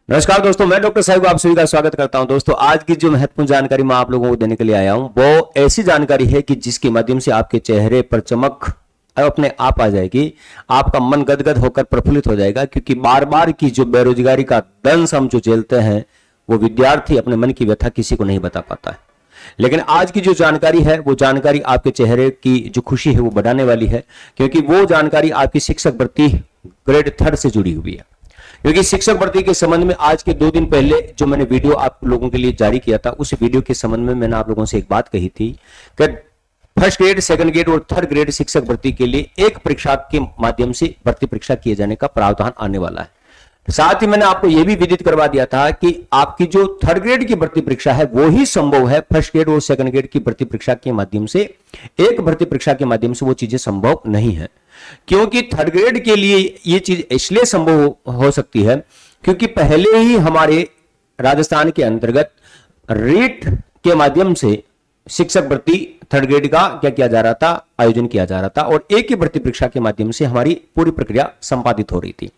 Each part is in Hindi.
नमस्कार दोस्तों, मैं डॉक्टर साहिब आप सभी का स्वागत करता हूं। दोस्तों, आज की जो महत्वपूर्ण जानकारी मैं आप लोगों को देने के लिए आया हूं वो ऐसी जानकारी है कि जिसके माध्यम से आपके चेहरे पर चमक अपने आप आ जाएगी। आपका मन गदगद होकर प्रफुल्लित हो जाएगा, क्योंकि बार बार की जो बेरोजगारी का दंश हम जो झेलते हैं वो विद्यार्थी अपने मन की व्यथा किसी को नहीं बता पाता है। लेकिन आज की जो जानकारी है वो जानकारी आपके चेहरे की जो खुशी है वो बढ़ाने वाली है, क्योंकि वो जानकारी आपकी शिक्षक भर्ती ग्रेड 3 से जुड़ी हुई है। क्योंकि शिक्षक भर्ती के संबंध में आज के 2 दिन पहले जो मैंने वीडियो आप लोगों के लिए जारी किया था, उस वीडियो के संबंध में मैंने आप लोगों से एक बात कही थी कि फर्स्ट ग्रेड, सेकंड ग्रेड और थर्ड ग्रेड शिक्षक भर्ती के लिए एक परीक्षा के माध्यम से भर्ती परीक्षा किए जाने का प्रावधान आने वाला है। साथ ही मैंने आपको यह भी विदित करवा दिया था कि आपकी जो थर्ड ग्रेड की भर्ती परीक्षा है वो ही संभव है फर्स्ट ग्रेड और सेकंड ग्रेड की भर्ती परीक्षा के माध्यम से। एक भर्ती परीक्षा के माध्यम से वो चीजें संभव नहीं है, क्योंकि थर्ड ग्रेड के लिए ये चीज इसलिए संभव हो सकती है क्योंकि पहले ही हमारे राजस्थान के अंतर्गत रीट के माध्यम से शिक्षक भर्ती थर्ड ग्रेड का क्या किया जा रहा था, आयोजन किया जा रहा था, और एक ही भर्ती परीक्षा के माध्यम से हमारी पूरी प्रक्रिया संपादित हो रही थी।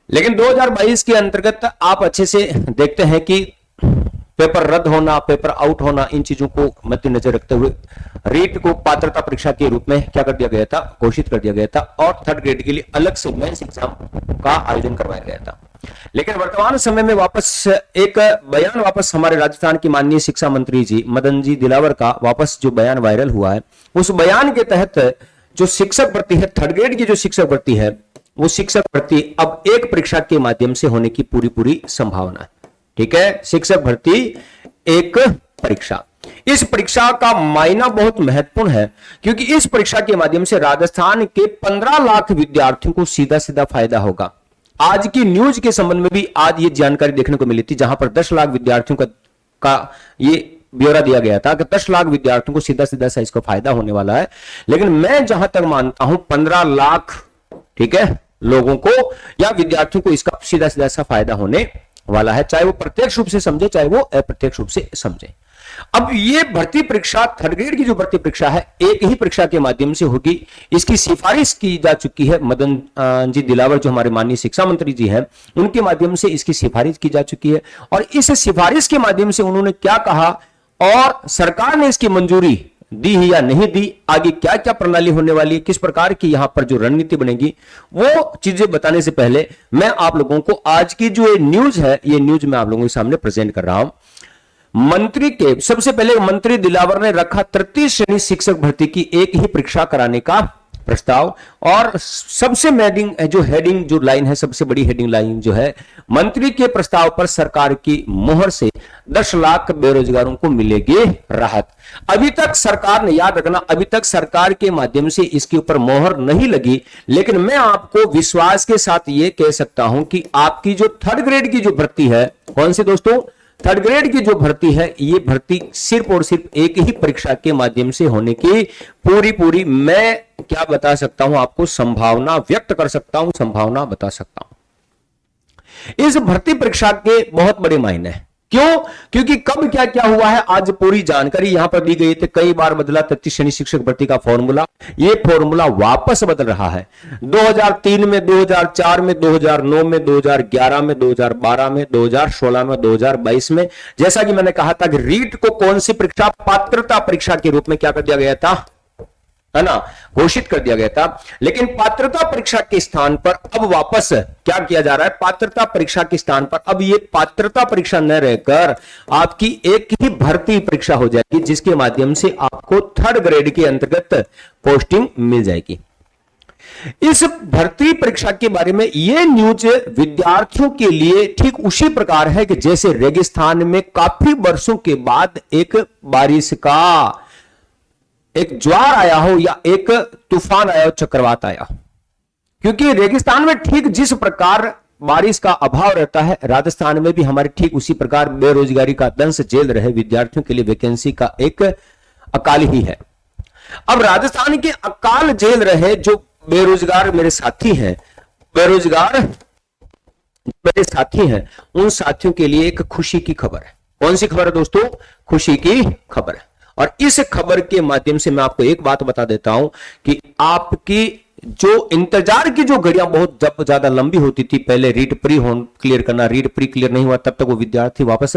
लेकिन 2022 के अंतर्गत आप अच्छे से देखते हैं कि पेपर रद्द होना, पेपर आउट होना, इन चीजों को मद्देनजर रखते हुए रीट को पात्रता परीक्षा के रूप में क्या कर दिया गया था, घोषित कर दिया गया था, और थर्ड ग्रेड के लिए अलग से मेंस एग्जाम का आयोजन करवाया गया था। लेकिन वर्तमान समय में वापस एक बयान वापस हमारे राजस्थान की माननीय शिक्षा मंत्री जी मदन जी दिलावर का वापस जो बयान वायरल हुआ है, उस बयान के तहत जो शिक्षक भर्ती है, थर्ड ग्रेड की जो शिक्षक भर्ती है, वो शिक्षक भर्ती अब एक परीक्षा के माध्यम से होने की पूरी संभावना है। ठीक है, शिक्षक भर्ती एक परीक्षा। इस परीक्षा का मायना बहुत महत्वपूर्ण है, क्योंकि इस परीक्षा के माध्यम से राजस्थान के 15 लाख विद्यार्थियों को सीधा सीधा फायदा होगा। आज की न्यूज के संबंध में भी आज ये जानकारी देखने को मिली थी, जहां पर 10 लाख विद्यार्थियों का ये ब्यौरा दिया गया था कि 10 लाख विद्यार्थियों को सीधा सीधा सा इसका फायदा होने वाला है। लेकिन मैं जहां तक मानता हूं 15 लाख, ठीक है, लोगों को या विद्यार्थियों को इसका सीधा सीधा सा फायदा होने वाला है, चाहे वो प्रत्यक्ष रूप से समझे चाहे वो अप्रत्यक्ष रूप से समझे। अब ये भर्ती परीक्षा, थर्ड ग्रेड की जो भर्ती परीक्षा है, एक ही परीक्षा के माध्यम से होगी। इसकी सिफारिश की जा चुकी है। मदन जी दिलावर जो हमारे माननीय शिक्षा मंत्री जी हैं, उनके माध्यम से इसकी सिफारिश की जा चुकी है, और इस सिफारिश के माध्यम से उन्होंने क्या कहा और सरकार ने इसकी मंजूरी दी है या नहीं दी, आगे क्या क्या प्रणाली होने वाली है, किस प्रकार की यहां पर जो रणनीति बनेगी, वो चीजें बताने से पहले मैं आप लोगों को आज की जो न्यूज है, ये न्यूज मैं आप लोगों के सामने प्रेजेंट कर रहा हूं। मंत्री के सबसे पहले मंत्री दिलावर ने रखा तृतीय श्रेणी शिक्षक भर्ती की एक ही परीक्षा कराने का प्रस्ताव, और सबसे हेडिंग जो लाइन है, सबसे बड़ी हेडिंग लाइन जो है, मंत्री के प्रस्ताव पर सरकार की मोहर से 10 लाख बेरोजगारों को मिलेगी राहत। अभी तक सरकार ने, याद रखना, अभी तक सरकार के माध्यम से इसके ऊपर मोहर नहीं लगी, लेकिन मैं आपको विश्वास के साथ यह कह सकता हूं कि आपकी जो थर्ड ग्रेड की जो भर्ती है, कौन सी दोस्तों, थर्ड ग्रेड की जो भर्ती है, ये भर्ती सिर्फ और सिर्फ एक ही परीक्षा के माध्यम से होने की पूरी मैं क्या बता सकता हूं आपको, संभावना व्यक्त कर सकता हूं, संभावना बता सकता हूं। इस भर्ती परीक्षा के बहुत बड़े मायने हैं। क्यों? क्योंकि कब क्या क्या हुआ है, आज पूरी जानकारी यहां पर दी गई थी। कई बार बदला तृतीय श्रेणी शिक्षक भर्ती का फॉर्मूला, ये फॉर्मूला वापस बदल रहा है। 2003 में, 2004 में, 2009 में, 2011 में, 2012 में, 2016 में, 2022 में, जैसा कि मैंने कहा था कि रीट को कौन सी परीक्षा, पात्रता परीक्षा के रूप में क्या कर दिया गया था, है ना, घोषित कर दिया गया था। लेकिन पात्रता परीक्षा के स्थान पर अब वापस क्या किया जा रहा है, पात्रता परीक्षा के स्थान पर अब ये पात्रता परीक्षा न रहकर आपकी एक ही भर्ती परीक्षा हो जाएगी, जिसके माध्यम से आपको थर्ड ग्रेड के अंतर्गत पोस्टिंग मिल जाएगी। इस भर्ती परीक्षा के बारे में यह न्यूज विद्यार्थियों के लिए ठीक उसी प्रकार है कि जैसे रेगिस्तान में काफी वर्षों के बाद एक बारिश का एक ज्वार आया हो या एक तूफान आया हो, चक्रवात आया हो। क्योंकि रेगिस्तान में ठीक जिस प्रकार बारिश का अभाव रहता है, राजस्थान में भी हमारे ठीक उसी प्रकार बेरोजगारी का दंश झेल रहे विद्यार्थियों के लिए वैकेंसी का एक अकाल ही है। अब राजस्थान के अकाल झेल रहे जो बेरोजगार मेरे साथी हैं, उन साथियों के लिए एक खुशी की खबर है। कौन सी खबर है दोस्तों? खुशी की खबर है। और इस खबर के माध्यम से मैं आपको एक बात बता देता हूं कि आपकी जो इंतजार की जो घड़ियां बहुत जब ज्यादा लंबी होती थी, पहले रीट प्री क्लियर करना, रीट प्री क्लियर नहीं हुआ तब तक वो विद्यार्थी वापस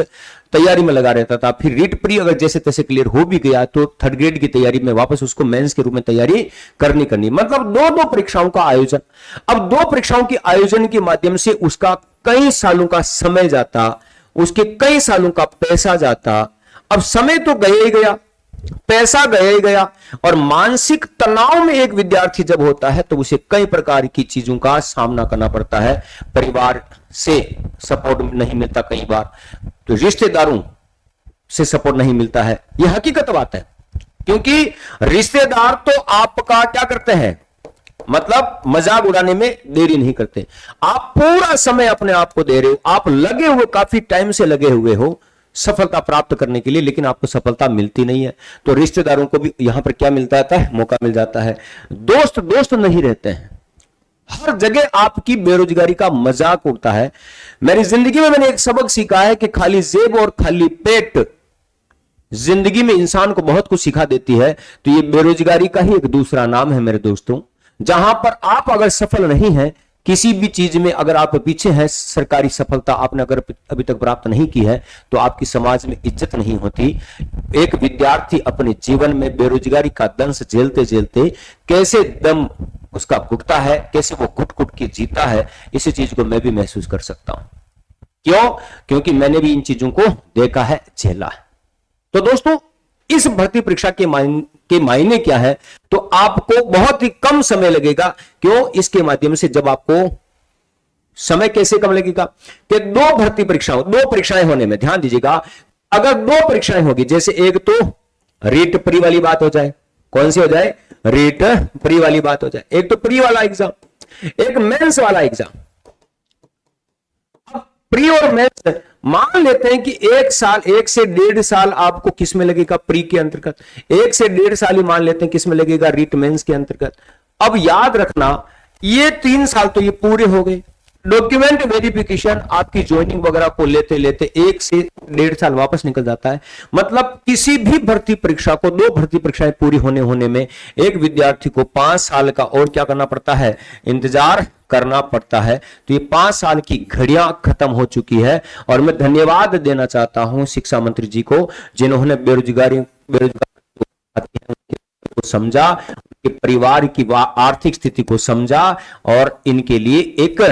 तैयारी में लगा रहता था। फिर रीट प्री अगर जैसे तैसे क्लियर हो भी गया तो थर्ड ग्रेड की तैयारी में वापस उसको मेंस के रूप में तैयारी करनी। मतलब दो परीक्षाओं का आयोजन। अब दो परीक्षाओं के आयोजन के माध्यम से उसका कई सालों का समय जाता, उसके कई सालों का पैसा जाता। अब समय तो गया ही गया, पैसा गया ही गया, और मानसिक तनाव में एक विद्यार्थी जब होता है तो उसे कई प्रकार की चीजों का सामना करना पड़ता है। परिवार से सपोर्ट नहीं मिलता, कई बार तो रिश्तेदारों से सपोर्ट नहीं मिलता है। यह हकीकत बात है, क्योंकि रिश्तेदार तो आपका क्या करते हैं, मतलब मजाक उड़ाने में देरी नहीं करते। आप पूरा समय अपने आप को दे रहे हो, आप लगे हुए, काफी टाइम से लगे हुए हो सफलता प्राप्त करने के लिए, लेकिन आपको सफलता मिलती नहीं है। तो रिश्तेदारों को भी यहां पर क्या मिलता है, मौका मिल जाता है। दोस्त नहीं रहते हैं, हर जगह आपकी बेरोजगारी का मजाक उड़ता है। मेरी जिंदगी में मैंने एक सबक सीखा है कि खाली जेब और खाली पेट जिंदगी में इंसान को बहुत कुछ सिखा देती है। तो ये बेरोजगारी का ही एक दूसरा नाम है मेरे दोस्तों। जहां पर आप अगर सफल नहीं हैं किसी भी चीज में, अगर आप पीछे हैं, सरकारी सफलता आपने अगर अभी तक प्राप्त नहीं की है तो आपकी समाज में इज्जत नहीं होती। एक विद्यार्थी अपने जीवन में बेरोजगारी का दंश झेलते झेलते कैसे दम उसका घुटता है, कैसे वो घुट के जीता है, इसी चीज को मैं भी महसूस कर सकता हूं। क्यों? क्योंकि मैंने भी इन चीजों को देखा है, झेला है। तो दोस्तों, इस भर्ती परीक्षा के मायने क्या है, तो आपको बहुत ही कम समय लगेगा। क्यों? इसके माध्यम से जब आपको समय कैसे कम लगेगा कि दो परीक्षाएं होने में, ध्यान दीजिएगा, अगर दो परीक्षाएं होगी, जैसे एक तो रीट प्री वाली बात हो जाए, कौन सी हो जाए, रीट प्री वाली बात हो जाए, एक तो प्री वाला एग्जाम, एक मेंस वाला एग्जाम। प्री और मेंस मान लेते हैं कि 1 साल, 1 से 1.5 साल आपको किस में लगेगा, प्री के अंतर्गत, 1 से 1.5 साल ही मान लेते हैं किस में लगेगा, रीट मेंस के अंतर्गत। अब याद रखना, ये 3 साल तो ये पूरे हो गए। डॉक्यूमेंट वेरिफिकेशन, आपकी ज्वाइनिंग वगैरह को लेते लेते 1 से 1.5 साल वापस निकल जाता है। मतलब किसी भी भर्ती परीक्षा को, 2 भर्ती परीक्षाएं पूरी होने में एक विद्यार्थी को 5 साल का और क्या करना पड़ता है, इंतजार करना पड़ता है। तो ये 5 साल की घड़ियां खत्म हो चुकी है। और मैं धन्यवाद देना चाहता हूं शिक्षा मंत्री जी को, जिन्होंने बेरोजगारी को समझा, उनके परिवार की आर्थिक स्थिति को समझा और इनके लिए एक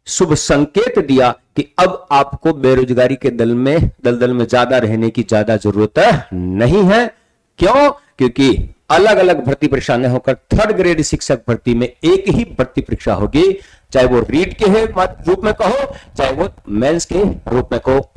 शुभ संकेत दिया कि अब आपको बेरोजगारी के दलदल में ज्यादा रहने की ज्यादा जरूरत नहीं है। क्यों? क्योंकि अलग अलग भर्ती परीक्षा न होकर थर्ड ग्रेड शिक्षक भर्ती में एक ही भर्ती परीक्षा होगी, चाहे वो रीट के रूप में कहो, चाहे वो मेंस के रूप में कहो।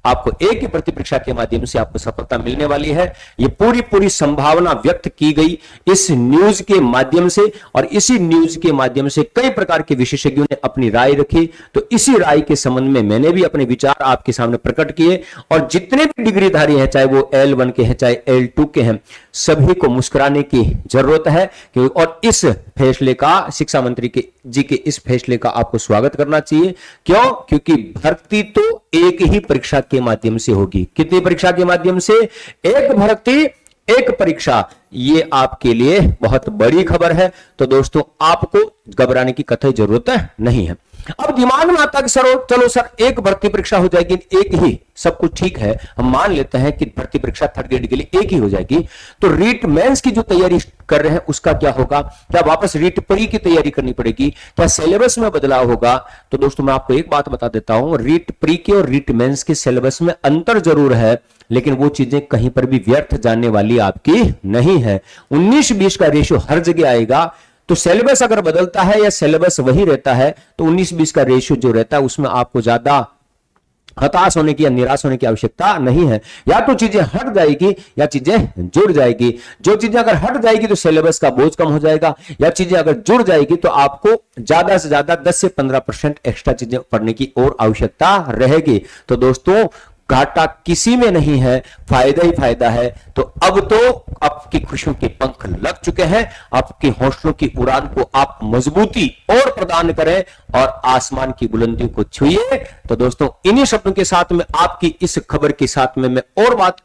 आपको एक ही भर्ती परीक्षा के माध्यम से आपको सफलता मिलने वाली है। ये पूरी संभावना व्यक्त की गई इस न्यूज के माध्यम से, और इसी न्यूज के माध्यम से कई प्रकार के विशेषज्ञों ने अपनी राय रखी। तो इसी राय के संबंध में मैंने भी अपने विचार आपके सामने प्रकट किए। और जितने भी डिग्रीधारी हैं, चाहे वो L1 के हैं, चाहे L2 के हैं, सभी को मुस्कुराने की जरूरत है। और इस फैसले का, शिक्षा मंत्री जी के इस फैसले का आपको स्वागत करना चाहिए। क्यों? क्योंकि भर्ती तो एक ही परीक्षा के माध्यम से होगी। कितनी परीक्षा के माध्यम से? एक भर्ती, एक परीक्षा। ये आपके लिए बहुत बड़ी खबर है। तो दोस्तों, आपको घबराने की कतई जरूरत नहीं है। अब दिमाग में आता है कि चलो सर, एक भर्ती परीक्षा हो जाएगी, एक ही, सब कुछ ठीक है। हम मान लेते हैं कि भर्ती परीक्षा थर्ड ग्रेड के लिए एक ही हो जाएगी, तो रीट मेंस की जो तैयारी कर रहे हैं उसका क्या होगा? क्या वापस रीट प्री की तैयारी करनी पड़ेगी? क्या सिलेबस में बदलाव होगा? तो दोस्तों, मैं आपको एक बात बता देता हूं, रीट प्री के और रीट मेंस के सिलेबस में अंतर जरूर है, लेकिन वो चीजें कहीं पर भी व्यर्थ जाने वाली आपकी नहीं है। 19-20 का रेशियो हर जगह आएगा। तो सिलेबस अगर बदलता है या सिलेबस वही रहता है, तो 19-20 का रेशियो जो रहता है उसमें आपको ज्यादा हताश होने की या निराश होने की आवश्यकता नहीं है। या तो चीजें हट जाएगी या चीजें जुड़ जाएगी। जो चीजें अगर हट जाएगी तो सिलेबस का बोझ कम हो जाएगा, या चीजें अगर जुड़ जाएगी तो आपको ज्यादा से ज्यादा 10 से 15% एक्स्ट्रा चीजें पढ़ने की और आवश्यकता रहेगी। तो दोस्तों, घाटा किसी में नहीं है, फायदा ही फायदा है। तो अब तो आपकी खुशियों के पंख लग चुके हैं। आपके हौसलों की उड़ान को आप मजबूती और प्रदान करें और आसमान की बुलंदियों को छुइए। तो दोस्तों, इन्हीं शब्दों के साथ में, आपकी इस खबर के साथ में मैं और बात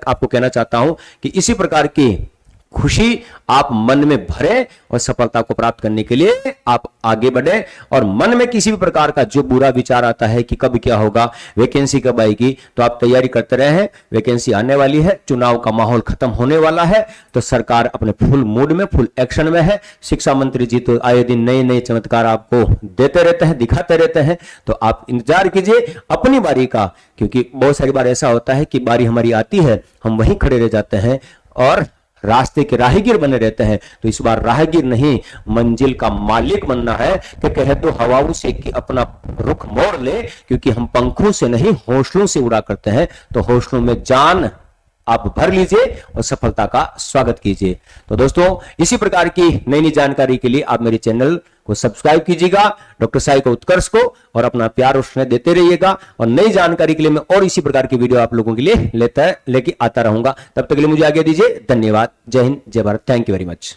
आपको कहना चाहता हूं कि इसी प्रकार की खुशी आप मन में भरे और सफलता को प्राप्त करने के लिए आप आगे बढ़े। और मन में किसी भी प्रकार का जो बुरा विचार आता है कि कब क्या होगा, वैकेंसी कब आएगी, तो आप तैयारी करते रहे। वैकेंसी आने वाली है, चुनाव का माहौल खत्म होने वाला है, तो सरकार अपने फुल मूड में, फुल एक्शन में है। शिक्षा मंत्री जी तो आए दिन नए नए चमत्कार आपको देते रहते हैं, दिखाते रहते हैं। तो आप इंतजार कीजिए अपनी बारी का, क्योंकि बहुत सारी बार ऐसा होता है कि बारी हमारी आती है, हम वहीं खड़े रह जाते हैं और रास्ते के राहगीर बने रहते हैं। तो इस बार राहगीर नहीं, मंजिल का मालिक बनना है कि कह दो हवाओं से कि अपना रुख मोड़ ले, क्योंकि हम पंखों से नहीं हौसलों से उड़ा करते हैं। तो हौसलों में जान आप भर लीजिए और सफलता का स्वागत कीजिए। तो दोस्तों, इसी प्रकार की नई नई जानकारी के लिए आप मेरे चैनल को सब्सक्राइब कीजिएगा, डॉक्टर साई को उत्कर्ष को, और अपना प्यार और स्नेह देते रहिएगा। और नई जानकारी के लिए मैं और इसी प्रकार की वीडियो आप लोगों के लिए लेके आता रहूंगा। तब तक के लिए मुझे आज्ञा दीजिए। धन्यवाद। जय हिंद, जय Bharat. Thank you very much.